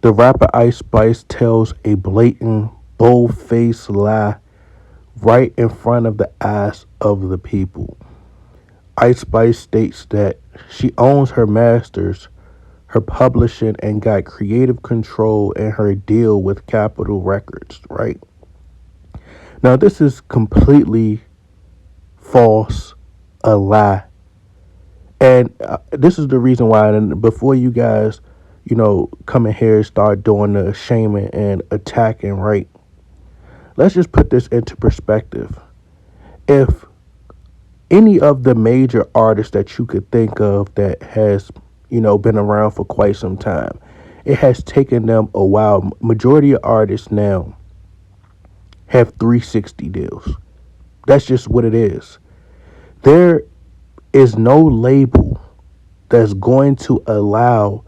The rapper Ice Spice tells a blatant, bold-faced lie right in front of the eyes of the people. Ice Spice states that she owns her masters, her publishing, and got creative control in her deal with Capitol Records, right? Now, this is completely false, a lie. And this is the reason why, and before you guys, come in here and start doing the shaming and attacking, right? Let's just put this into perspective. If any of the major artists that you could think of that has, been around for quite some time, it has taken them a while. Majority of artists now have 360 deals. That's just what it is. There is no label that's going to allow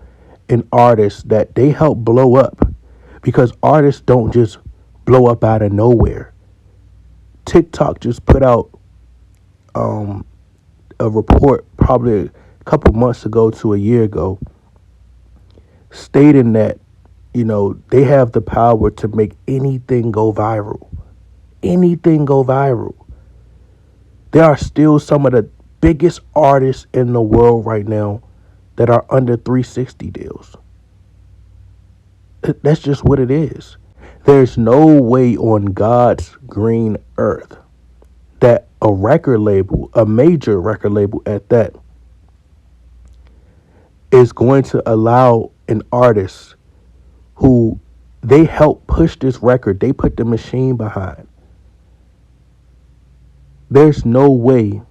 an artist that they help blow up, because artists don't just blow up out of nowhere. TikTok just put out a report probably a couple months ago to a year ago stating that, they have the power to make anything go viral. Anything go viral. There are still some of the biggest artists in the world right now that are under 360 deals. That's just what it is. There's no way on God's green earth that a record label, a major record label at that, is going to allow an artist who they help push this record, they put the machine behind. There's no way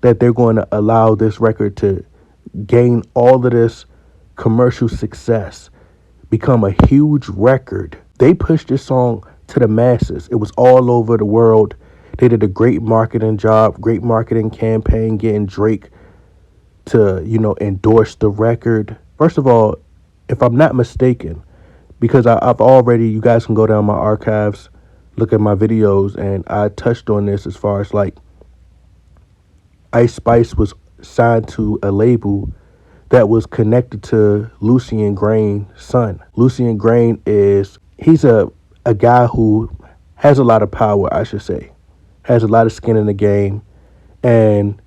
that they're going to allow this record to gain all of this commercial success, become a huge record. They pushed this song to the masses. It was all over the world. They did a great marketing job, great marketing campaign, getting Drake to, endorse the record. First of all, if I'm not mistaken, because I've already, you guys can go down my archives, look at my videos, and I touched on this as far as like Ice Spice was signed to a label that was connected to Lucian Grain's son. Lucian Grain he's a guy who has a lot of power, I should say, has a lot of skin in the game, and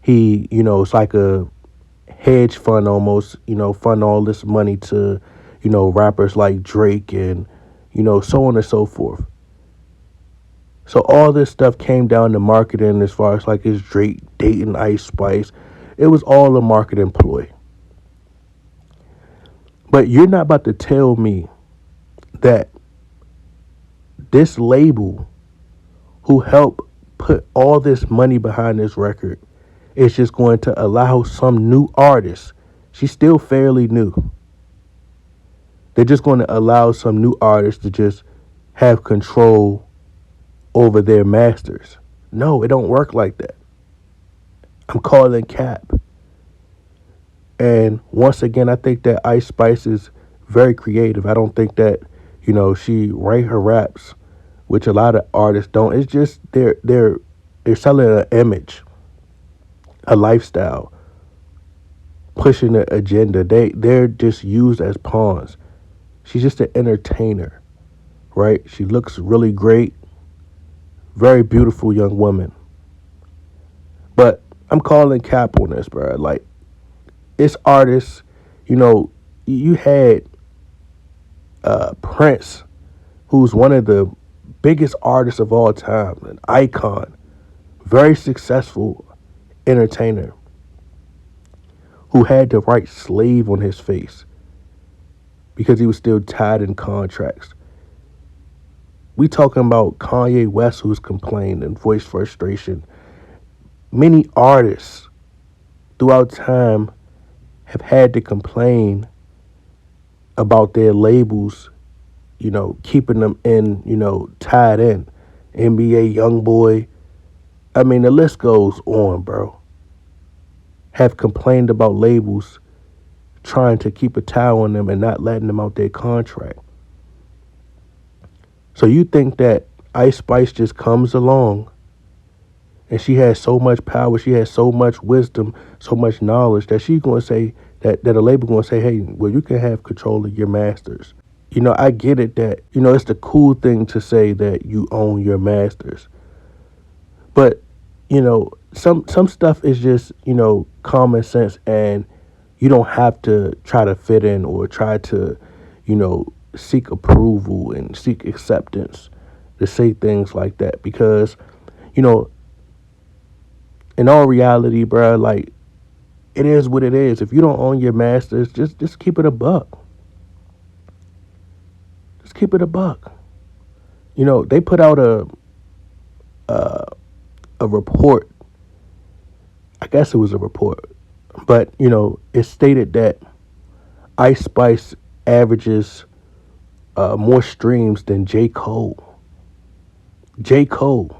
he, it's like a hedge fund almost, fund all this money to, rappers like Drake and, so on and so forth. So all this stuff came down to marketing as far as like his Drake dating Ice Spice. It was all a marketing ploy. But you're not about to tell me that this label who helped put all this money behind this record is just going to allow some new artist. She's still fairly new. They're just going to allow some new artist to just have control over their masters. No, it don't work like that. I'm calling cap. And once again, I think that Ice Spice is very creative. I don't think that, she write her raps, which a lot of artists don't. It's just they're selling an image, a lifestyle, pushing an agenda. They're just used as pawns. She's just an entertainer, right? She looks really great. Very beautiful young woman. But I'm calling cap on this, bro. Like, it's artists, you had Prince, who's one of the biggest artists of all time, an icon, very successful entertainer, who had to write slave on his face because he was still tied in contracts. We talking about Kanye West, who's complained and voiced frustration. Many artists throughout time have had to complain about their labels, keeping them in, tied in. NBA Youngboy. I mean, the list goes on, bro. Have complained about labels trying to keep a tie on them and not letting them out their contract. So you think that Ice Spice just comes along and she has so much power, she has so much wisdom, so much knowledge that she's going to say that a label gonna say, hey, well, you can have control of your masters. I get it that, it's the cool thing to say that you own your masters. But, some stuff is just, common sense, and you don't have to try to fit in or try to, seek approval and seek acceptance to say things like that. Because, you know, in all reality, bro, like, it is what it is. If you don't own your masters, just keep it a buck. Just keep it a buck. They put out a report. I guess it was a report, but it stated that Ice Spice averages more streams than J. Cole. J. Cole,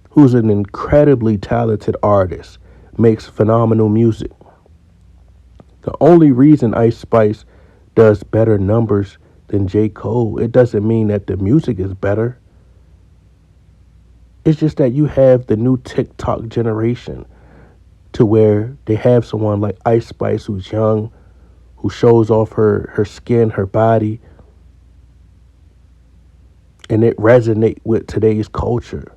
who's an incredibly talented artist, makes phenomenal music. The only reason Ice Spice does better numbers than J. Cole, it doesn't mean that the music is better. It's just that you have the new TikTok generation to where they have someone like Ice Spice who's young, who shows off her skin, her body, and it resonates with today's culture.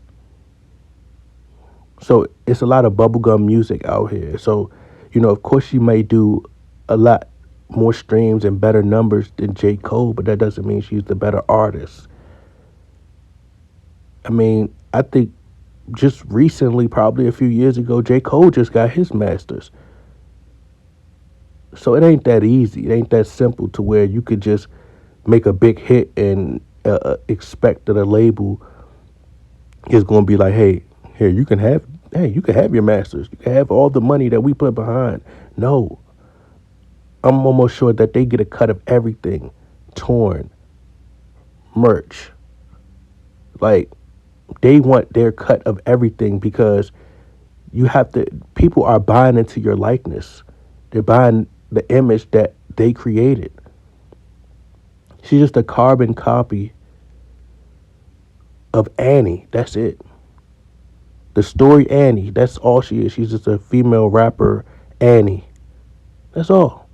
So it's a lot of bubblegum music out here. So, of course she may do a lot more streams and better numbers than J. Cole, but that doesn't mean she's the better artist. I mean, I think just recently, probably a few years ago, J. Cole just got his masters. So it ain't that easy. It ain't that simple to where you could just make a big hit and expect that a label is going to be like, hey, here, you can have your masters. You can have all the money that we put behind. No. I'm almost sure that they get a cut of everything. Torn, merch. Like, they want their cut of everything because people are buying into your likeness. They're buying the image that they created. She's just a carbon copy of Annie. That's it. The story Annie, that's all she is. She's just a female rapper, Annie. That's all.